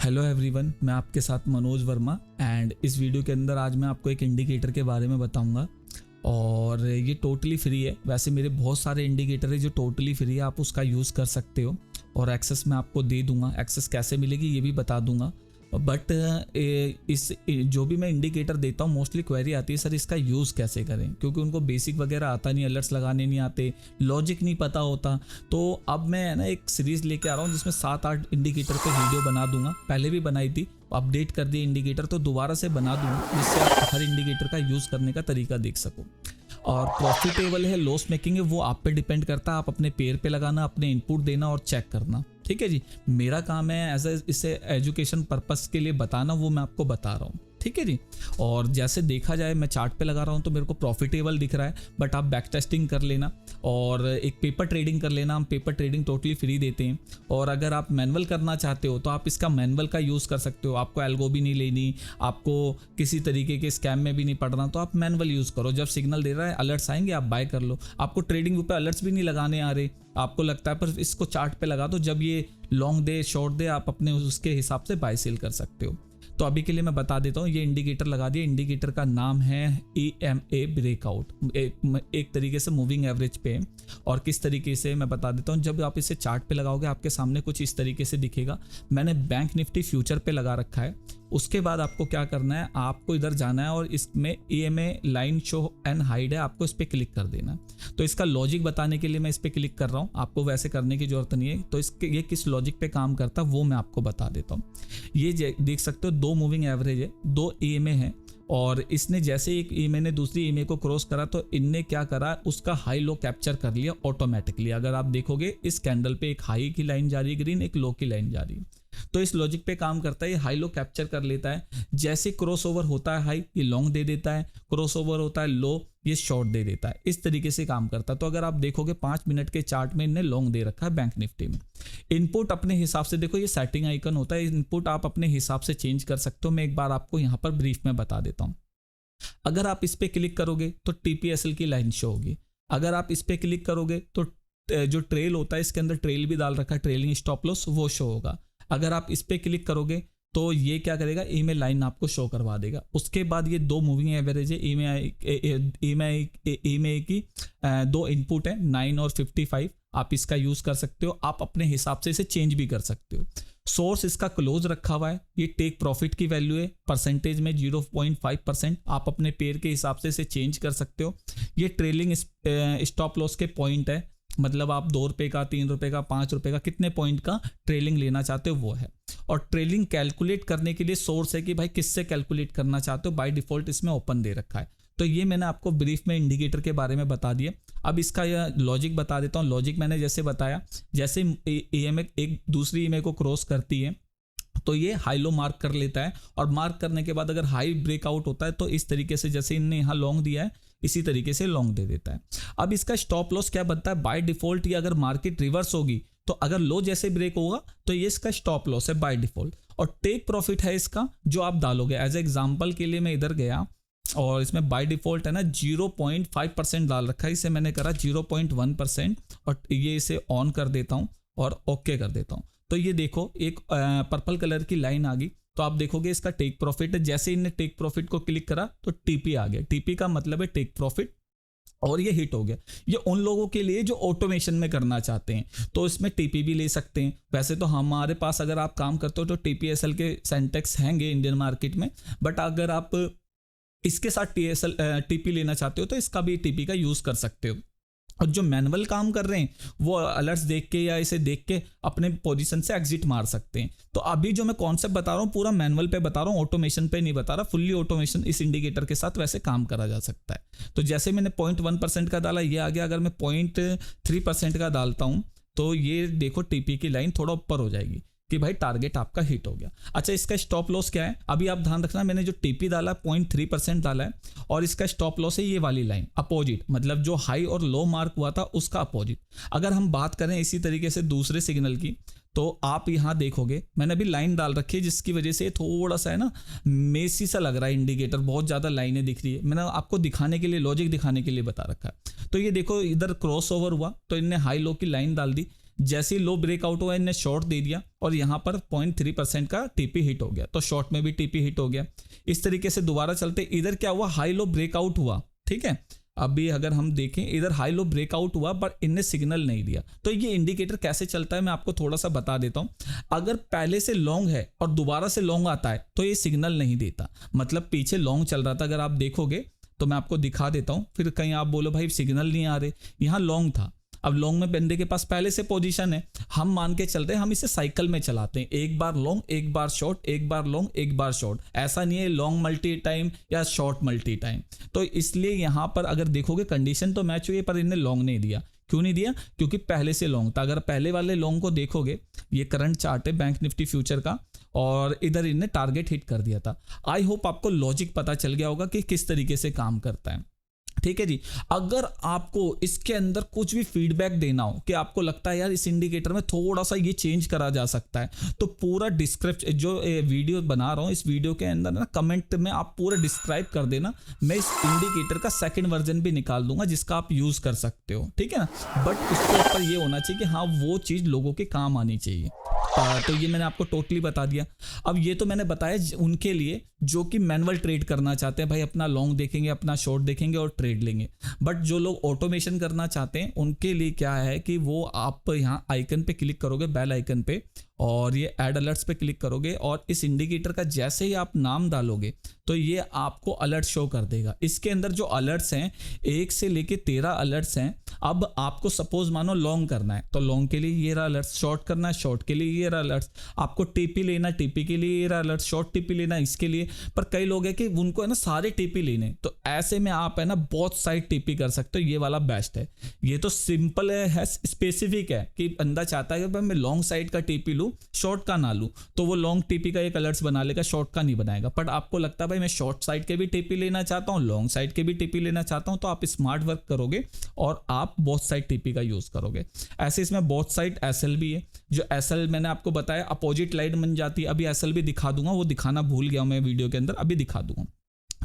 Hello everyone, मैं आपके साथ मनोज वर्मा एंड इस वीडियो के अंदर आज मैं आपको एक इंडिकेटर के बारे में बताऊंगा और ये टोटली फ्री है। वैसे मेरे बहुत सारे इंडिकेटर है जो टोटली फ्री है, आप उसका यूज़ कर सकते हो और एक्सेस मैं आपको दे दूंगा। एक्सेस कैसे मिलेगी ये भी बता दूंगा। बट इस जो भी मैं इंडिकेटर देता हूँ मोस्टली क्वेरी आती है सर इसका यूज़ कैसे करें, क्योंकि उनको बेसिक वगैरह आता नहीं, अलर्ट्स लगाने नहीं आते, लॉजिक नहीं पता होता। तो अब मैं ना एक सीरीज़ लेके आ रहा हूँ जिसमें 7-8 इंडिकेटर पे वीडियो बना दूंगा। पहले भी बनाई थी, अपडेट कर दिए इंडिकेटर, तो दोबारा से बना दूंगा जिससे आप हर इंडिकेटर का यूज़ करने का तरीका देख सको। और प्रॉफिटेबल है लॉस मेकिंग है वो आप पे डिपेंड करता है। आप अपने पेयर पे लगाना, अपने इनपुट देना और चेक करना, ठीक है जी। मेरा काम है एज इसे एजुकेशन पर्पस के लिए बताना, वो मैं आपको बता रहा हूँ, ठीक है जी। और जैसे देखा जाए मैं चार्ट पे लगा रहा हूँ तो मेरे को प्रॉफिटेबल दिख रहा है, बट आप बैक टेस्टिंग कर लेना और एक पेपर ट्रेडिंग कर लेना। हम पेपर ट्रेडिंग टोटली फ्री देते हैं। और अगर आप मैनुअल करना चाहते हो तो आप इसका मैनुअल का यूज़ कर सकते हो। आपको एल्गो भी नहीं लेनी, आपको किसी तरीके के स्कैम में भी नहीं पड़ना, तो आप मैनुअल यूज़ करो। जब सिग्नल दे रहा है, अलर्ट्स आएंगे, आप बाय कर लो। आपको ट्रेडिंग पे अलर्ट्स भी नहीं लगाने आ रहे, आपको लगता है पर इसको चार्ट पे लगा दो, जब ये लॉन्ग दे शॉर्ट दे आप अपने उसके हिसाब से बाय सेल कर सकते हो। तो अभी के लिए मैं बता देता हूँ, ये इंडिकेटर लगा दिया। इंडिकेटर का नाम है EMA ब्रेकआउट, एक तरीके से मूविंग एवरेज पे। और किस तरीके से मैं बता देता हूँ, जब आप इसे चार्ट पे लगाओगे आपके सामने कुछ इस तरीके से दिखेगा। मैंने बैंक निफ्टी फ्यूचर पे लगा रखा है। उसके बाद आपको क्या करना है, आपको इधर जाना है और इसमें EMA line show and hide है, आपको इस पर क्लिक कर देना। तो इसका लॉजिक बताने के लिए मैं इस पर क्लिक कर रहा हूँ, आपको वैसे करने की जरूरत नहीं है। तो ये किस लॉजिक पे काम करता है वो मैं आपको बता देता हूँ। ये देख सकते हो, 2 मूविंग एवरेज है, 2 EMA है। और इसने जैसे एक EMA ने दूसरी EMA को क्रॉस करा तो इनने क्या करा, उसका हाई लो कैप्चर कर लिया ऑटोमेटिकली। अगर आप देखोगे इस कैंडल पे एक हाई की लाइन जा रही है ग्रीन, एक लो की लाइन जा रही है। तो इस लॉजिक पे काम करता है, ये हाई लो कैप्चर कर लेता है। जैसे क्रॉस ओवर होता है हाई, ये लॉन्ग दे देता है, क्रॉस ओवर होता है लो, ये शॉर्ट दे देता है। इस तरीके से काम करता है। तो अगर आप देखोगे 5 मिनट के चार्ट में इन्हें लॉन्ग दे रखा है बैंक निफ्टी में। इनपुट अपने हिसाब से देखो, ये सेटिंग आइकन होता है, इनपुट आप अपने हिसाब से चेंज कर सकते हो। मैं एक बार आपको यहाँ पर ब्रीफ में बता देता हूँ। अगर आप इस पे क्लिक करोगे तो TPSL की लाइन शो होगी। अगर आप इस पे क्लिक करोगे तो जो ट्रेल होता है, इसके अंदर ट्रेल भी डाल रखा है, ट्रेलिंग स्टॉप लॉस, वो शो होगा। अगर आप इस पे क्लिक करोगे तो ये क्या करेगा, EMA लाइन आपको शो करवा देगा। उसके बाद ये 2 मूविंग एवरेज है, EMA की 2 इनपुट है 9 और 55। आप इसका यूज कर सकते हो, आप अपने हिसाब से इसे चेंज भी कर सकते हो। सोर्स इसका क्लोज रखा हुआ है। ये टेक प्रॉफिट की वैल्यू है, परसेंटेज में 0.5%। आप अपने पेयर के हिसाब से इसे चेंज कर सकते हो। ये ट्रेलिंग स्टॉप लॉस के पॉइंट है, मतलब आप 2 रुपए का, 3 रुपए का, 5 रुपए का, कितने पॉइंट का ट्रेलिंग लेना चाहते हो वो है। और ट्रेलिंग कैलकुलेट करने के लिए सोर्स है कि भाई किससे कैलकुलेट करना चाहते हो, बाय डिफॉल्ट इसमें ओपन दे रखा है। तो ये मैंने आपको ब्रीफ में इंडिकेटर के बारे में बता दिया। अब इसका यह लॉजिक बता देता हूँ। लॉजिक मैंने जैसे बताया, जैसे EMA एक दूसरी EMA को क्रॉस करती है तो ये हाई लो मार्क कर लेता है। और मार्क करने के बाद अगर हाई ब्रेकआउट होता है तो इस तरीके से, जैसे इनने यहाँ लॉन्ग दिया है, इसी तरीके से लॉन्ग दे देता है। अब इसका स्टॉप लॉस क्या बनता है, बाय डिफॉल्ट ये अगर मार्केट रिवर्स होगी तो अगर लो जैसे ब्रेक होगा तो ये इसका स्टॉप लॉस है बाय डिफॉल्ट। और टेक प्रॉफिट है इसका जो आप डालोगे। एज एग्जाम्पल के लिए मैं इधर गया और इसमें बाय डिफॉल्ट है ना 0.5% डाल रखा है, इसे मैंने करा 0.1% और ये इसे ऑन कर देता हूँ और ओके कर देता हूँ। तो ये देखो एक पर्पल कलर की लाइन आ गई। तो आप देखोगे इसका टेक प्रॉफिट है। जैसे इनने टेक प्रॉफिट को क्लिक करा तो TP आ गया। TP का मतलब है टेक प्रॉफिट, और ये हिट हो गया। ये उन लोगों के लिए जो ऑटोमेशन में करना चाहते हैं, तो इसमें TP भी ले सकते हैं। वैसे तो हमारे पास अगर आप काम करते हो तो TPSL के सेंटेक्स हैंगे इंडियन मार्केट में, बट अगर आप इसके साथ TP लेना चाहते हो तो इसका भी TP का यूज कर सकते हो। और जो मैनुअल काम कर रहे हैं वो अलर्ट्स देख के या इसे देख के अपने पोजीशन से एग्जिट मार सकते हैं। तो अभी जो मैं कॉन्सेप्ट बता रहा हूँ पूरा मैनुअल पे बता रहा हूँ, ऑटोमेशन पे नहीं बता रहा। फुल्ली ऑटोमेशन इस इंडिकेटर के साथ वैसे काम करा जा सकता है। तो जैसे मैंने 0.1% का डाला, ये आ गया। अगर मैं 0.3% का डालता हूँ तो ये देखो TP की लाइन थोड़ा ऊपर हो जाएगी कि भाई टारगेट आपका हिट हो गया। अच्छा, इसका स्टॉप लॉस क्या है, अभी आप ध्यान रखना, मैंने जो TP डाला 0.3% डाला है और इसका स्टॉप लॉस है ये वाली लाइन अपोजिट, मतलब जो हाई और लो मार्क हुआ था उसका अपोजिट। अगर हम बात करें इसी तरीके से दूसरे सिग्नल की तो आप यहाँ देखोगे मैंने अभी लाइन डाल रखी है जिसकी वजह से थोड़ा सा है ना मेसी सा लग रहा है इंडिकेटर, बहुत ज़्यादा लाइनें दिख रही है। मैंने आपको दिखाने के लिए, लॉजिक दिखाने के लिए बता रखा है। तो ये देखो इधर क्रॉस ओवर हुआ तो इनने हाई लो की लाइन डाल दी। जैसे ही लो ब्रेकआउट हुआ इनने शॉर्ट दे दिया और यहाँ पर 0.3% का टीपी हिट हो गया, तो शॉर्ट में भी टीपी हिट हो गया। इस तरीके से दोबारा चलते इधर क्या हुआ, हाई लो ब्रेकआउट हुआ, ठीक है। अभी अगर हम देखें इधर हाई लो ब्रेकआउट हुआ बट इनने सिग्नल नहीं दिया। तो ये इंडिकेटर कैसे चलता है मैं आपको थोड़ा सा बता देता हूं। अगर पहले से लॉन्ग है और दोबारा से लॉन्ग आता है तो ये सिग्नल नहीं देता, मतलब पीछे लॉन्ग चल रहा था, अगर आप देखोगे तो मैं आपको दिखा देता हूं, फिर कहीं आप बोलो भाई सिग्नल नहीं आ रहे। यहाँ लॉन्ग था, अब लॉन्ग में बंदे के पास पहले से पोजीशन है, हम मान के चलते हैं, हम इसे साइकिल में चलाते हैं, एक बार लॉन्ग एक बार शॉर्ट, एक बार लॉन्ग एक बार शॉर्ट, ऐसा नहीं है लॉन्ग मल्टी टाइम या शॉर्ट मल्टी टाइम। तो इसलिए यहाँ पर अगर देखोगे कंडीशन तो मैच हुई पर इन्हें लॉन्ग नहीं दिया। क्यों नहीं दिया, क्योंकि पहले से लॉन्ग था। अगर पहले वाले लॉन्ग को देखोगे, ये करंट चार्ट है बैंक निफ्टी फ्यूचर का, और इधर इन्हें टारगेट हिट कर दिया था। आई होप आपको लॉजिक पता चल गया होगा कि किस तरीके से काम करता है, ठीक है जी। अगर आपको इसके अंदर कुछ भी फीडबैक देना हो कि आपको लगता है यार इस इंडिकेटर में थोड़ा सा ये चेंज करा जा सकता है, तो पूरा डिस्क्रिप्शन जो वीडियो बना रहा हूं इस वीडियो के अंदर ना कमेंट में आप पूरा डिस्क्राइब कर देना, मैं इस इंडिकेटर का सेकंड वर्जन भी निकाल दूंगा जिसका आप यूज कर सकते हो, ठीक है ना। बट उसके ऊपर ये होना चाहिए कि हाँ वो चीज लोगों के काम आनी चाहिए। तो ये मैंने आपको टोटली बता दिया। अब ये तो मैंने बताया उनके लिए जो कि मैनुअल ट्रेड करना चाहते हैं, भाई अपना लॉन्ग देखेंगे, अपना शॉर्ट देखेंगे और ट्रेड लेंगे। बट जो लोग ऑटोमेशन करना चाहते हैं उनके लिए क्या है कि वो आप यहाँ आइकन पे क्लिक करोगे, बेल आइकन पे, और ये ऐड अलर्ट्स पे क्लिक करोगे और इस इंडिकेटर का जैसे ही आप नाम डालोगे तो ये आपको अलर्ट शो कर देगा। इसके अंदर जो अलर्ट्स हैं 1 से लेके 13 अलर्ट्स हैं। अब आपको सपोज मानो लॉन्ग करना है तो लॉन्ग के लिए ये रहा अलर्ट, शॉर्ट करना है शॉर्ट के लिए ये रहा अलर्ट, आपको टीपी लेना टीपी के लिए ये रहा अलर्ट, शॉर्ट टीपी लेना इसके लिए। पर कई लोग है कि उनको है ना सारे टीपी लेने, तो ऐसे में आप है ना बहुत साइड टीपी कर सकते हो, ये वाला बेस्ट है। ये तो सिंपल है स्पेसिफिक है कि बंदा चाहता है कि मैं लॉन्ग साइड का टीपी लूं शॉर्ट का ना लूं, तो वो लॉन्ग टीपी का एक अलर्ट्स बना लेगा, शॉर्ट का नहीं बनाएगा। बट आपको लगता है भाई मैं शॉर्ट साइड के भी टीपी लेना चाहता हूं, लॉन्ग साइड के भी टीपी लेना चाहता हूं, तो आप स्मार्ट वर्क करोगे और आप बोथ साइड टीपी का यूज करोगे। ऐसे इसमें बोथ साइड एसएल भी है, जो एसएल मैंने आपको बताया अपोजिट लाइन बन जाती है। अभी एसएल भी दिखा दूंगा, वो दिखाना भूल गया मैं वीडियो के अंदर, अभी दिखा दूंगा।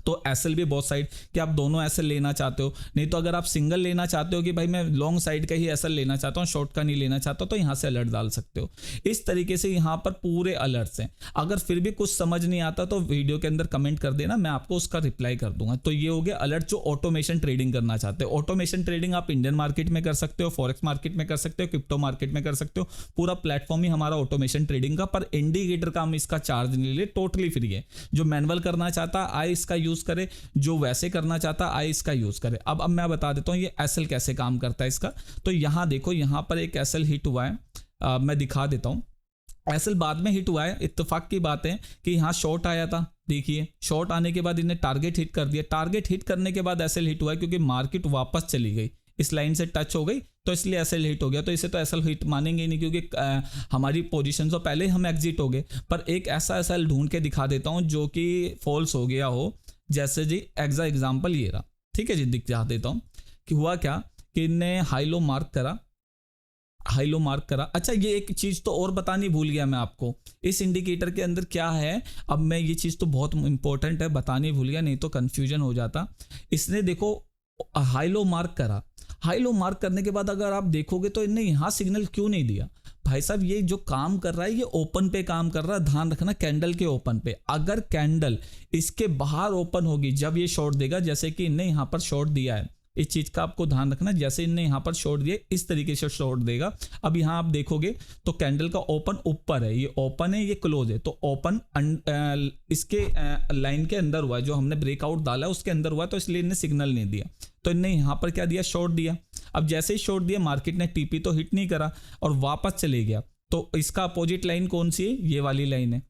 तो एसएल भी बहुत साइड कि आप दोनों एसएल लेना चाहते हो, नहीं तो अगर आप सिंगल लेना चाहते हो कि भाई मैं लॉन्ग साइड का ही एसएल लेना चाहता हूं, शॉर्ट का नहीं लेना चाहता, तो यहां से अलर्ट डाल सकते हो। इस तरीके से यहां पर पूरे अलर्ट्स हैं। अगर फिर भी कुछ समझ नहीं आता तो वीडियो के अंदर कमेंट कर देना, मैं आपको उसका रिप्लाई कर दूंगा। तो ये हो गया अलर्ट जो ऑटोमेशन ट्रेडिंग करना चाहते हो। ऑटोमेशन ट्रेडिंग आप इंडियन मार्केट में कर सकते हो, फॉरेक्स मार्केट में कर सकते हो, क्रिप्टो मार्केट में कर सकते हो, पूरा प्लेटफॉर्म ही हमारा ऑटोमेशन ट्रेडिंग का। पर इंडिकेटर का हम इसका चार्ज नहीं ले, टोटली फ्री है। जो मैनुअल करना चाहता है आए इसका यूज करे, जो वैसे करना चाहता है आए इसका यूज करे। अब मैं बता देता हूं ये एसएल कैसे काम करता है इसका। तो यहां देखो, यहां पर एक एसएल हिट हुआ है, मैं दिखा देता हूं। एसएल बाद में हिट हुआ है, इत्तेफाक की बात है कि यहां शॉर्ट आया था, देखिए शॉर्ट आने के बाद इन्हें टारगेट हिट कर दिया। टारगेट हिट करने के बाद एसएल हिट हुआ है क्योंकि मार्केट वापस चली गई, इस लाइन से टच हो गई, तो इसलिए एसएल हिट हो गया। तो इसे तो एसएल हिट मानेंगे ही नहीं क्योंकि हमारी पोजीशन से पहले हम एग्जिट हो गए। पर एक ऐसा एसएल ढूंढ के दिखा देता हूं जो कि फॉल्स हो गया हो, जैसे जी एग्जाम्पल ये रहा, ठीक है जी, दिखा देता हूं कि हुआ क्या कि इन्हें हाई लो मार्क करा, हाई लो मार्क करा। अच्छा ये एक चीज तो और बतानी भूल गया मैं आपको, इस इंडिकेटर के अंदर क्या है, अब मैं ये चीज तो बहुत इंपॉर्टेंट है, बतानी भूल गया, नहीं तो कंफ्यूजन हो जाता। इसने देखो हाई लो मार्क करा, हाई लो मार्क करने के बाद अगर आप देखोगे तो इन्हें यहां सिग्नल क्यों नहीं दिया। भाई साहब ये जो काम कर रहा है ये ओपन पे काम कर रहा है, ध्यान रखना कैंडल के ओपन पे। अगर कैंडल इसके बाहर ओपन होगी जब ये शॉर्ट देगा, जैसे कि इन्हें यहां पर शॉर्ट दिया है, इस चीज का आपको ध्यान रखना, जैसे इन्हें यहां पर शॉर्ट दिया इस तरीके से शॉर्ट देगा। अब यहां आप देखोगे तो कैंडल का ओपन ऊपर है, ये ओपन है ये क्लोज है, तो ओपन इसके लाइन के अंदर हुआ है, जो हमने ब्रेकआउट डाला है उसके अंदर हुआ है, तो इसलिए इन्हें सिग्नल नहीं दिया। तो इन्हें यहां पर क्या दिया, शॉर्ट दिया। अब जैसे ही शॉर्ट दिया मार्केट ने टीपी तो हिट नहीं करा और वापस चले गया। तो इसका अपोजिट लाइन कौन सी है, ये वाली लाइन है।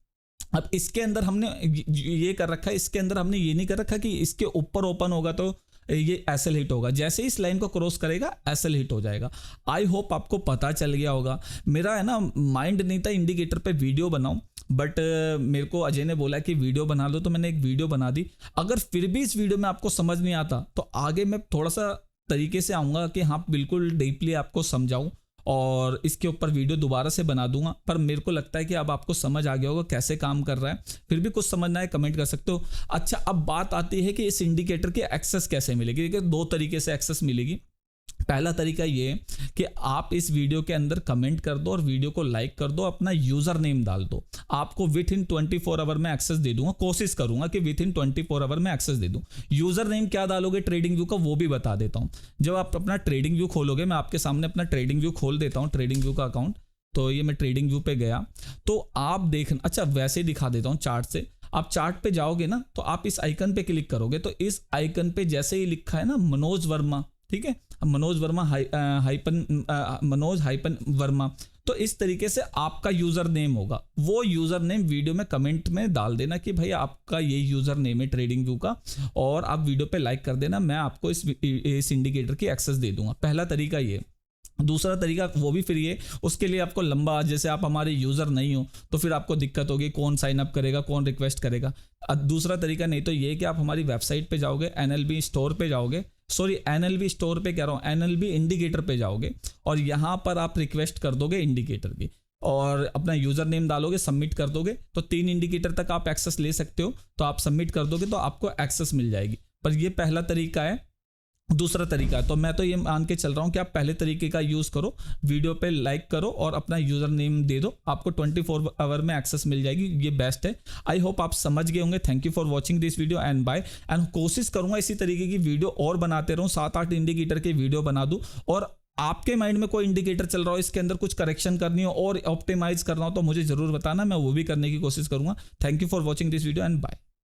अब इसके अंदर हमने ये कर रखा है, इसके अंदर हमने ये नहीं कर रखा कि इसके ऊपर ओपन होगा तो ये एसएल हिट होगा, जैसे इस लाइन को क्रॉस करेगा एसएल हिट हो जाएगा। आई होप आपको पता चल गया होगा। मेरा है ना माइंड नहीं था इंडिकेटर पे वीडियो बनाऊं, बट मेरे को अजय ने बोला कि वीडियो बना लो, तो मैंने एक वीडियो बना दी। अगर फिर भी इस वीडियो में आपको समझ नहीं आता तो आगे मैं थोड़ा सा तरीके से आऊँगा कि हाँ बिल्कुल डीपली आपको समझाऊँ और इसके ऊपर वीडियो दोबारा से बना दूंगा। पर मेरे को लगता है कि अब आपको समझ आ गया होगा कैसे काम कर रहा है। फिर भी कुछ समझना है कमेंट कर सकते हो। अच्छा अब बात आती है कि इस इंडिकेटर की एक्सेस कैसे मिलेगी। देखिए 2 तरीके से एक्सेस मिलेगी। पहला तरीका ये है कि आप इस वीडियो के अंदर कमेंट कर दो और वीडियो को लाइक कर दो, अपना यूजर नेम डाल दो। आपको विद इन 24 आवर में एक्सेस दे दूंगा, कोशिश करूंगा कि विद इन 24 आवर में एक्सेस दे दूं। यूजर नेम क्या डालोगे ट्रेडिंग व्यू का वो भी बता देता हूं। जब आप अपना ट्रेडिंग व्यू खोलोगे, मैं आपके सामने अपना ट्रेडिंग व्यू खोल देता हूं, ट्रेडिंग व्यू का अकाउंट। तो ये मैं ट्रेडिंग व्यू पे गया, तो आप देखना, अच्छा वैसे ही दिखा देता हूं चार्ट से। आप चार्ट पे जाओगे ना तो आप इस आइकन पे क्लिक करोगे, तो इस आइकन पे जैसे ही लिखा है ना मनोज वर्मा, ठीक है, मनोज वर्मा मनोज हाइपन वर्मा, तो इस तरीके से आपका यूजर नेम होगा। वो यूजर नेम वीडियो में कमेंट में डाल देना कि भाई आपका ये यूजर नेम है ट्रेडिंग व्यू का, और आप वीडियो पे लाइक कर देना, मैं आपको इस इंडिकेटर की एक्सेस दे दूंगा। पहला तरीका ये। दूसरा तरीका वो भी फ्री है, उसके लिए आपको लंबा, जैसे आप हमारे यूजर नहीं हो तो फिर आपको दिक्कत होगी, कौन साइन अप करेगा, कौन रिक्वेस्ट करेगा। दूसरा तरीका नहीं तो ये कि आप हमारी वेबसाइट पे जाओगे, एनएलबी स्टोर पे जाओगे, सॉरी एनएलबी स्टोर पे कह रहा हूँ, एनएलबी इंडिकेटर पे जाओगे और यहाँ पर आप रिक्वेस्ट कर दोगे इंडिकेटर की और अपना यूजर नेम डालोगे, सबमिट कर दोगे, तो 3 इंडिकेटर तक आप एक्सेस ले सकते हो। तो आप सबमिट कर दोगे तो आपको एक्सेस मिल जाएगी। पर ये पहला तरीका है। दूसरा तरीका, तो मैं तो ये मान के चल रहा हूँ कि आप पहले तरीके का यूज करो, वीडियो पे लाइक करो और अपना यूजर नेम दे दो, आपको 24 आवर में एक्सेस मिल जाएगी। ये बेस्ट है। आई होप आप समझ गए होंगे। Thank you for watching this video and bye. And कोशिश करूंगा इसी तरीके की वीडियो और बनाते रहूं, 7-8 इंडिकेटर के वीडियो बना दूं, और आपके माइंड में कोई इंडिकेटर चल रहा हो, इसके अंदर कुछ करेक्शन करनी हो और ऑप्टिमाइज करना हो तो मुझे जरूर बताना, मैं वो भी करने की कोशिश करूंगा। Thank you for watching this video and bye.